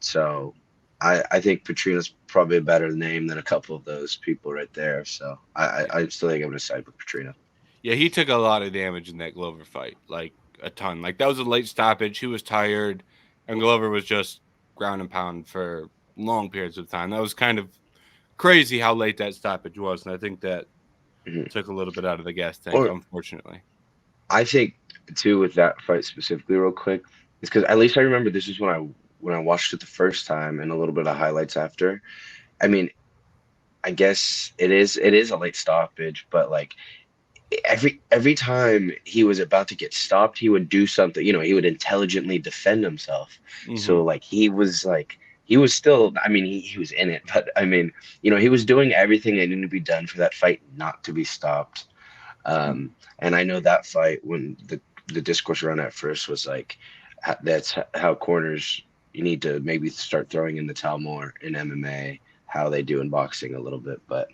So I think Petrino's probably a better name than a couple of those people right there. So I still think I'm going to side with Petrino. Yeah, he took a lot of damage in that Glover fight, like a ton. Like that was a late stoppage. He was tired, and Glover was just ground and pound for long periods of time. That was kind of crazy how late that stoppage was, and I think that took a little bit out of the gas tank, unfortunately. I think, too, with that fight specifically, real quick, is because at least I remember this is when I watched it the first time and a little bit of highlights after. I mean, I guess it is a late stoppage, but like every time he was about to get stopped, he would do something, he would intelligently defend himself. Mm-hmm. So like he was still, I mean, he was in it, but I mean, he was doing everything that needed to be done for that fight not to be stopped. And I know that fight, when the discourse around that first was like, that's how corners, you need to maybe start throwing in the towel more in MMA, how they do in boxing a little bit. But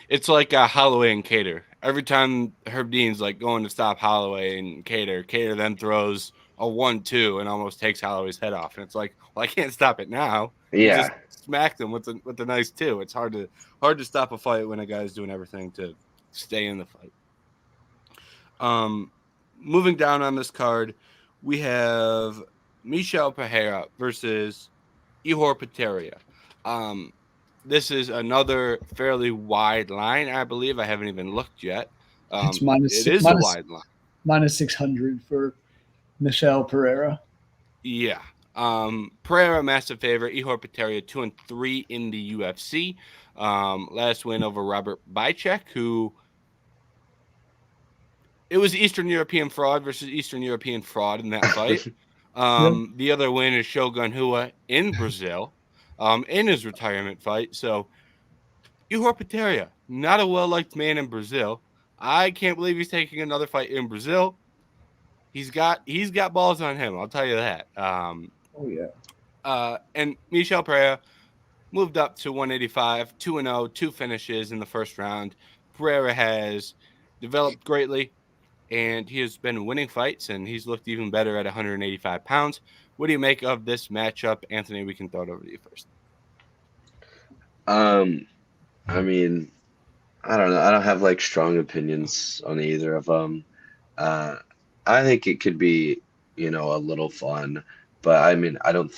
it's like Holloway and Cater. Every time Herb Dean's like going to stop Holloway and Cater then throws a 1-2 and almost takes Holloway's head off. And it's like, well, I can't stop it now. Yeah, you just smacked him with a nice 2. It's hard to stop a fight when a guy's doing everything to stay in the fight. Moving down on this card, we have Michel Pereira versus Ihor Potieria. This is another fairly wide line, I believe. I haven't even looked yet. It's a wide line. Minus 600 for Michel Pereira. Yeah. Pereira, massive favorite. Ihor Potieria, 2-3 in the UFC. Last win over Robert Bicek, who... It was Eastern European fraud versus Eastern European fraud in that fight. The other win is Shogun Rua in Brazil. in his retirement fight. So Ihor Potieria, not a well-liked man in Brazil. I can't believe he's taking another fight in Brazil. He's got balls on him, I'll tell you that. Oh yeah. And Michel Pereira moved up to 185, 2-0, 2 finishes in the first round. Pereira has developed greatly, and he has been winning fights, and he's looked even better at 185 pounds. What do you make of this matchup? Anthony, we can throw it over to you first. I mean, I don't know. I don't have like strong opinions on either of them. I think it could be, a little fun, but I mean, I don't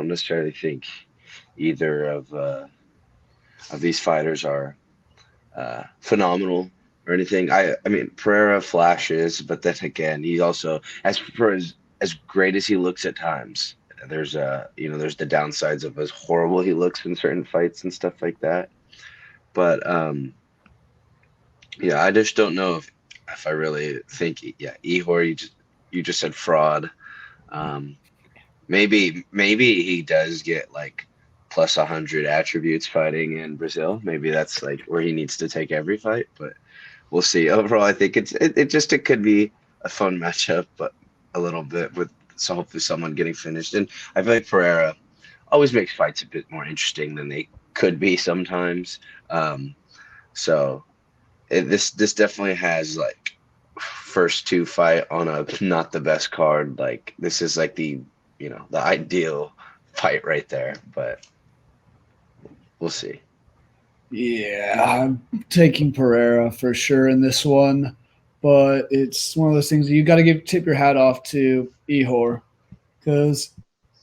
necessarily think either of these fighters are phenomenal or anything. I mean, Pereira flashes, but then again, he also, as great as he looks at times, there's the downsides of as horrible he looks in certain fights and stuff like that. But yeah, I just don't know if I really think, yeah, Ihor, you just said fraud. Um, maybe he does get like plus 100 attributes fighting in Brazil. Maybe that's like where he needs to take every fight, but we'll see. Overall, I think it could be a fun matchup, but a little bit with hopefully someone getting finished. And I feel like Pereira always makes fights a bit more interesting than they could be sometimes. So this definitely has like first two fight on a not the best card. Like this is like the ideal fight right there, but we'll see. Yeah, I'm taking Pereira for sure in this one, but it's one of those things that you got to tip your hat off to Ihor because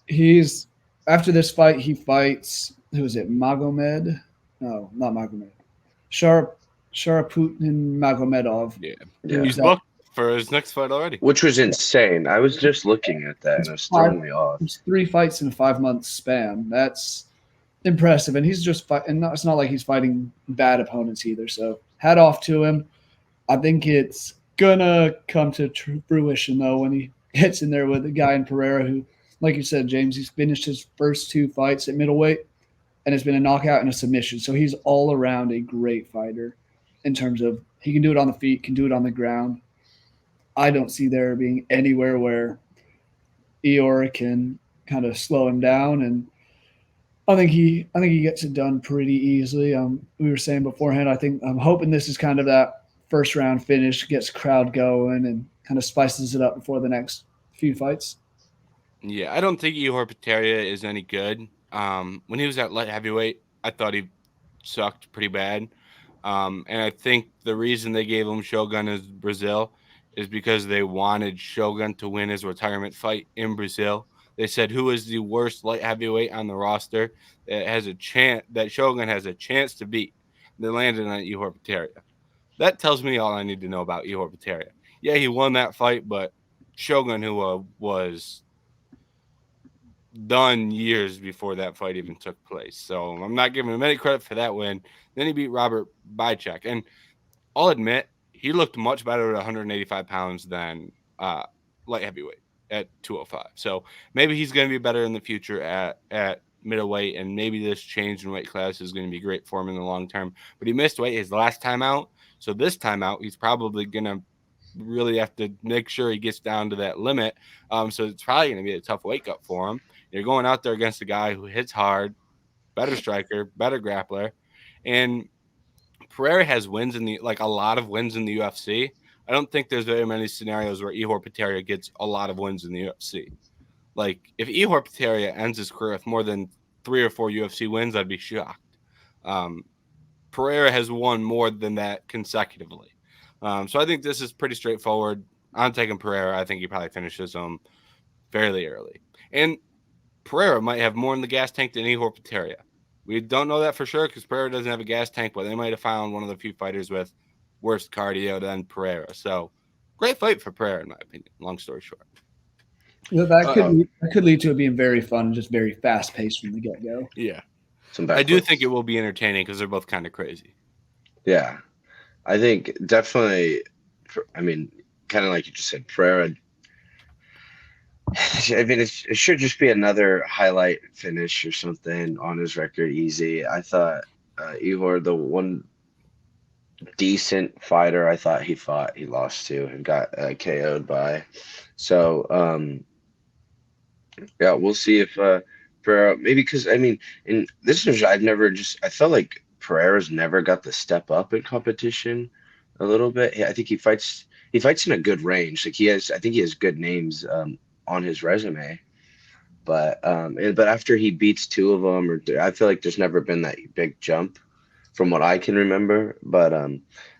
he's after this fight he fights who is it Magomed? No, not Magomed. Sharp Sharaputin Magomedov. Yeah. Yeah. He's booked for his next fight already. Which was insane. I was just looking at that and it was throwing me off. It's 3 fights in a 5-month span. That's impressive, and he's just and it's not like he's fighting bad opponents either. So hat off to him. I think it's gonna come to fruition though when he gets in there with a guy in Pereira who, like you said, James, he's finished his first 2 fights at middleweight, and it's been a knockout and a submission. So he's all around a great fighter in terms of he can do it on the feet, can do it on the ground. I don't see there being anywhere where Ihor can kind of slow him down, and I think he gets it done pretty easily. We were saying beforehand, I'm hoping this is kind of that first round finish, gets crowd going, and kind of spices it up before the next few fights. Yeah, I don't think Ihor Potieria is any good. When he was at light heavyweight, I thought he sucked pretty bad. And I think the reason they gave him Shogun as Brazil is because they wanted Shogun to win his retirement fight in Brazil. They said, who is the worst light heavyweight on the roster that has a chance, that Shogun has a chance to beat? They landed on Ihor Potieria. That tells me all I need to know about Ihor Potieria. Yeah, he won that fight, but Shogun, who was done years before that fight even took place. So I'm not giving him any credit for that win. Then he beat Robert Bychek. And I'll admit, he looked much better at 185 pounds than light heavyweight at 205. So maybe he's going to be better in the future at middleweight, and maybe this change in weight class is going to be great for him in the long term. But he missed weight his last time out. So this time out, he's probably going to really have to make sure he gets down to that limit. So it's probably going to be a tough wake up for him. You're going out there against a guy who hits hard, better striker, better grappler, and Pereira has wins in a lot of wins in the UFC. I don't think there's very many scenarios where Ihor Potieria gets a lot of wins in the UFC. Like if Ihor Potieria ends his career with more than 3 or 4 UFC wins, I'd be shocked. Pereira has won more than that consecutively. So I think this is pretty straightforward. I'm taking Pereira. I think he probably finishes him fairly early. And Pereira might have more in the gas tank than Ihor Potieria. We don't know that for sure because Pereira doesn't have a gas tank, but they might have found one of the few fighters with worse cardio than Pereira. So great fight for Pereira, in my opinion. Long story short. That could lead to it being very fun and just very fast paced from the get go. Yeah. I do think it will be entertaining because they're both kind of crazy. Yeah. I think definitely, I mean, kind of like you just said, Pereira, I mean, it should just be another highlight finish or something on his record, easy. I thought Ihor, the one decent fighter I thought he fought, he lost to and got KO'd by. So, yeah, we'll see if Pereira, maybe because I mean, in this is I felt like Pereira's never got the step up in competition a little bit. I think he fights in a good range. Like I think he has good names on his resume. But after he beats two of them, I feel like there's never been that big jump from what I can remember. But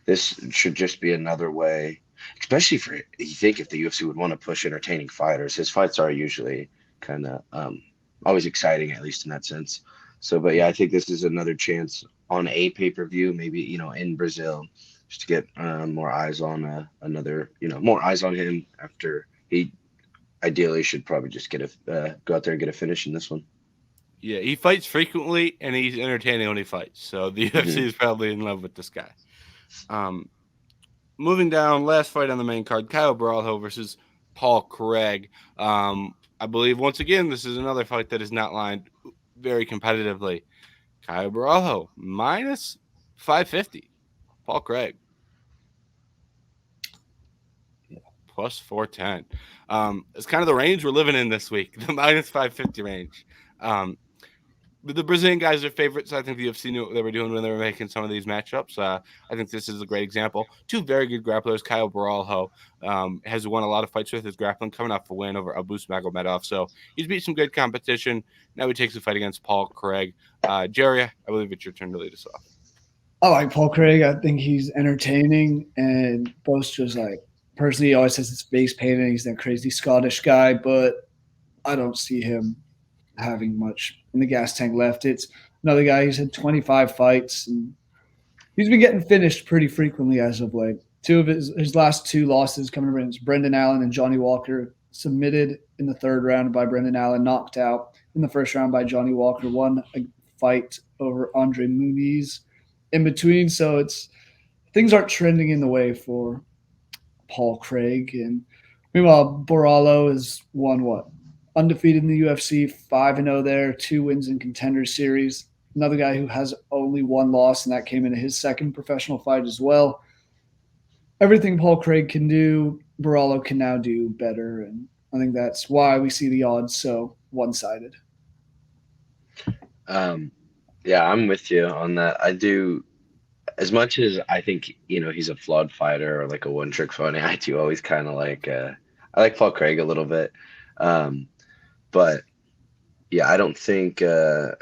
this should just be another way, especially for you think if the UFC would want to push entertaining fighters. His fights are usually kind of always exciting, at least in that sense. So, but yeah, I think this is another chance on a pay-per-view, maybe in Brazil, just to get more eyes on another, more eyes on him after he ideally should probably just go out there and get a finish in this one. Yeah, he fights frequently and he's entertaining when he fights. So the UFC is probably in love with this guy. Moving down, last fight on the main card, Caio Borralho versus Paul Craig. I believe once again this is another fight that is not lined very competitively. Caio Borralho minus 550. Paul Craig plus 410. It's kind of the range we're living in this week, the minus 550 range. The Brazilian guys are favorites. I think the UFC knew what they were doing when they were making some of these matchups. I think this is a great example. Two very good grapplers. Caio Borralho has won a lot of fights with his grappling, coming off a win over Abus Magomedov. So he's beat some good competition. Now he takes the fight against Paul Craig. Jerry, I believe it's your turn to lead us off. I like Paul Craig. I think he's entertaining and boasts just personally, he always has his face painted. He's that crazy Scottish guy, but I don't see him having much in the gas tank left. It's another guy. He's had 25 fights and he's been getting finished pretty frequently as of late. Two of his last two losses coming against Brendan Allen and Johnny Walker, submitted in the third round by Brendan Allen, knocked out in the first round by Johnny Walker, won a fight over Andre Muniz in between. So things aren't trending in the way for Paul Craig. And meanwhile, Borralho has won undefeated in the UFC, 5-0 there, 2 wins in Contender Series. Another guy who has only one loss, and that came into his second professional fight as well. Everything Paul Craig can do, Borralho can now do better, and I think that's why we see the odds so one-sided. Yeah, I'm with you on that. I do, as much as I think he's a flawed fighter or like a one-trick pony. I do always kind of I like Paul Craig a little bit. But yeah, I don't think Borralho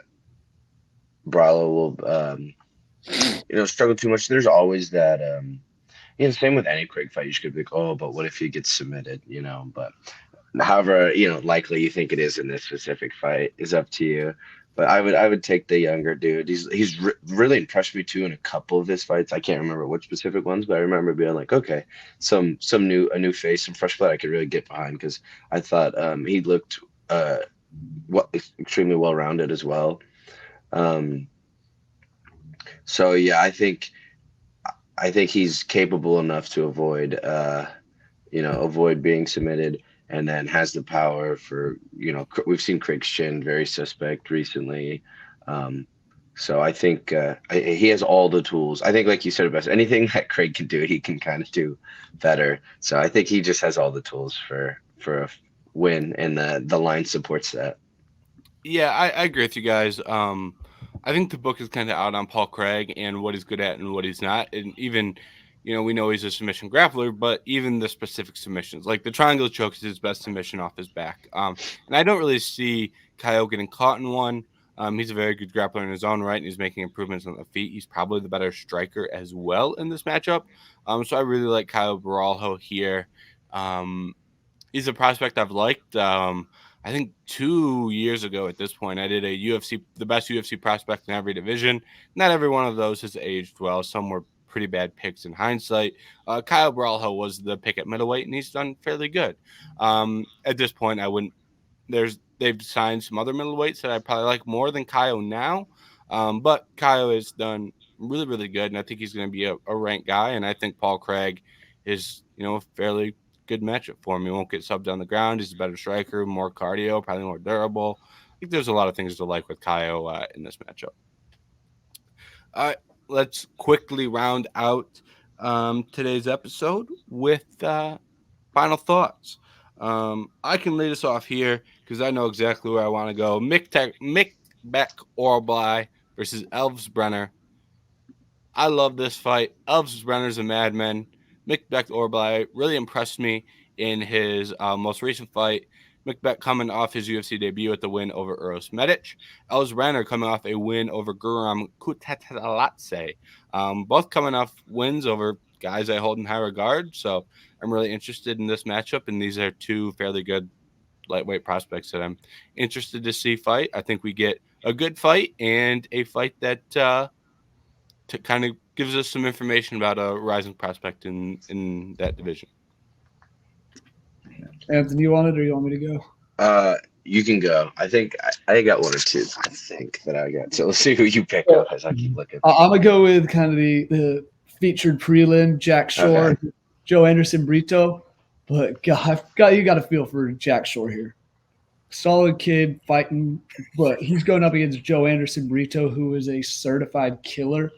will struggle too much. There's always that same with any Craig fight. You should be like, oh, but what if he gets submitted? But however likely you think it is in this specific fight is up to you. But I would take the younger dude. He's really impressed me too in a couple of his fights. I can't remember which specific ones, but I remember being like, okay, a new face, some fresh blood I could really get behind, because I thought he looked extremely well rounded as well. So yeah, I think he's capable enough to avoid being submitted. And then has the power for, we've seen Craig's chin very suspect recently. So I think he has all the tools. I think, like you said, best anything that Craig can do, he can kind of do better. So I think he just has all the tools for a win, and the line supports that. Yeah, I agree with you guys. I think the book is kind of out on Paul Craig and what he's good at and what he's not. And even, we know he's a submission grappler, but even the specific submissions, like the triangle choke is his best submission off his back. And I don't really see Caio getting caught in one. He's a very good grappler in his own right, and he's making improvements on the feet. He's probably the better striker as well in this matchup. So I really like Caio Borralho here. He's a prospect I've liked. I think 2 years ago at this point, I did the best UFC prospect in every division. Not every one of those has aged well. Some were pretty bad picks in hindsight. Caio Borralho was the pick at middleweight, and he's done fairly good. At this point, I wouldn't. They've signed some other middleweights that I probably like more than Caio now. But Caio has done really, really good, and I think he's going to be a ranked guy. And I think Paul Craig is, a fairly good matchup for him. He won't get subbed on the ground. He's a better striker, more cardio, probably more durable. I think there's a lot of things to like with Caio in this matchup. All right, let's quickly round out today's episode with final thoughts. I can lead us off here because I know exactly where I want to go. Mick Beck Orbly versus Elfsbrenner. I love this fight. Elfsbrenner's a madman. Mick Beck Orbly really impressed me in his most recent fight. Mick Beck coming off his UFC debut with the win over Uros Medic. Elfsbrenner coming off a win over Guram Kutateladze. Both coming off wins over guys I hold in high regard. So I'm really interested in this matchup, and these are two fairly good lightweight prospects that I'm interested to see fight. I think we get a good fight and a fight that kind of gives us some information about a rising prospect in that division. Anthony, you want it or you want me to go? You can go. I think I got one or two. I think that I got. So let's see who you pick up as I keep looking. I'm gonna go with kind of the featured prelim, Jack Shore, Okay. Joe Anderson Brito. But God, you got to feel for Jack Shore here. Solid kid fighting, but he's going up against Joe Anderson Brito, who is a certified killer.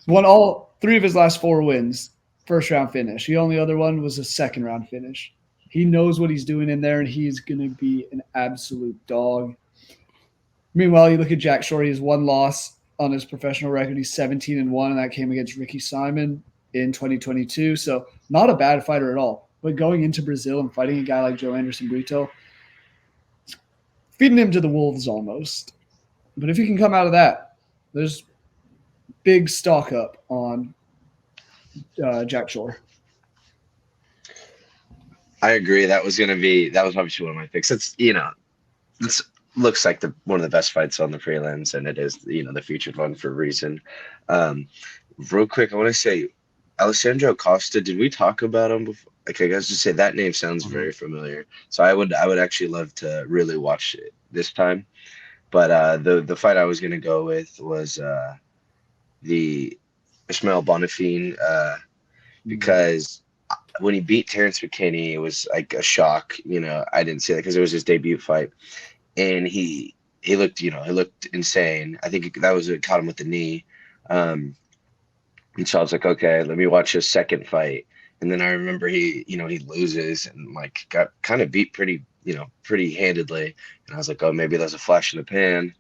Won all 3 of his last 4 wins, first round finish. The only other one was a second round finish. He knows what he's doing in there, and he's going to be an absolute dog. Meanwhile, you look at Jack Shore, he has 1 loss on his professional record. He's 17-1, and that came against Ricky Simon in 2022. So not a bad fighter at all. But going into Brazil and fighting a guy like Joe Anderson Brito, feeding him to the wolves almost. But if he can come out of that, there's big stock up on Jack Shore. I agree. That was obviously one of my picks. It's looks like one of the best fights on the prelims, and it is the featured one for a reason. Real quick, I want to say Alessandro Costa. Did we talk about him before? Okay, I guys just say that name sounds very familiar. So I would actually love to really watch it this time. But the fight I was gonna go with was the Ismael Bonifim because when he beat Terrence McKinney, it was like a shock. I didn't see that because it was his debut fight, and he looked insane. I think that was it caught him with the knee. And so I was like, okay, let me watch his second fight. And then I remember he loses and like got kind of beat pretty handedly. And I was like, oh, maybe that's a flash in the pan.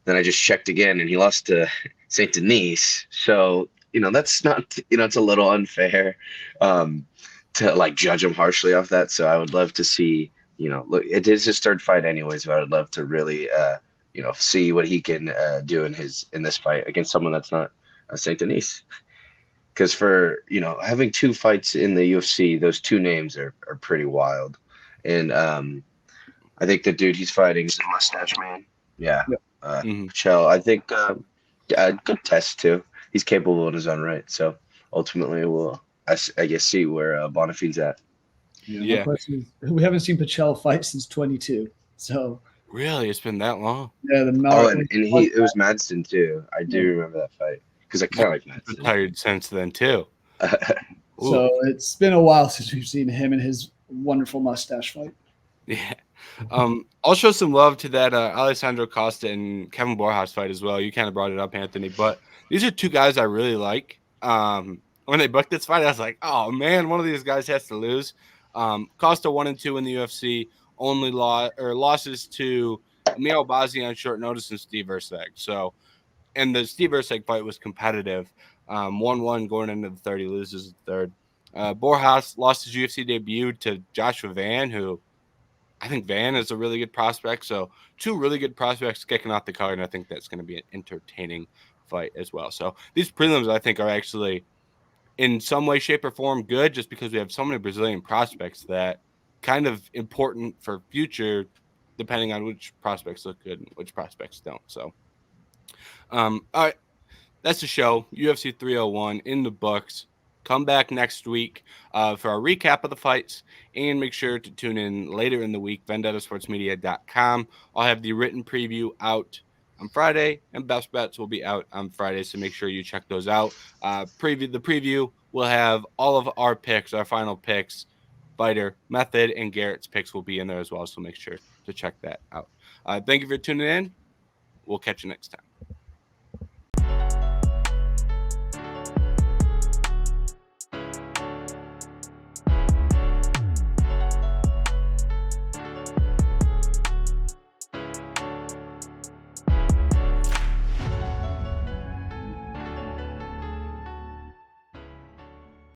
Then I just checked again and he lost to Saint Denis. So, that's not, it's a little unfair to like judge him harshly off that. So I would love to see, look, it is his 3rd fight anyways, but I would love to really, see what he can do in this fight against someone that's not Saint Denis. Because for having 2 fights in the UFC, those 2 names are pretty wild, and I think the dude he's fighting is the Mustache Man. Yeah, Michel. I think good test too. He's capable in his own right. So ultimately, we'll I guess see where Bonifim's at. Yeah. We haven't seen Michel fight since 22. So Really, it's been that long. yeah, and it was Madsen too. I do remember that fight. Because I kind of like Madsen. Retired since then too. So it's been a while since we've seen him and his wonderful mustache fight. Yeah. I'll show some love to that Alessandro Costa and Kevin Borralho fight as well. You kind of brought it up, Anthony. But these are 2 guys I really like. When they booked this fight, I was like, oh man, one of these guys has to lose. Costa 1-2 in the UFC, only losses to Emil Bazzi on short notice and Steve Erceg. So. And the Steve Erceg fight was competitive. 1-1 going into the 3rd. He loses the 3rd. Borralho lost his UFC debut to Joshua Van, who I think Van is a really good prospect. So 2 really good prospects kicking off the card, and I think that's going to be an entertaining fight as well. So these prelims, I think, are actually in some way, shape, or form good just because we have so many Brazilian prospects that kind of important for future, depending on which prospects look good and which prospects don't. So. All right, that's the show. UFC 301 in the books. Come back next week for a recap of the fights, and make sure to tune in later in the week, vendettasportsmedia.com. I'll have the written preview out on Friday, and best bets will be out on Friday. So make sure you check those out. The preview will have all of our picks, our final picks, fighter method, and Garrett's picks will be in there as well. So make sure to check that out. Thank you for tuning in. We'll catch you next time.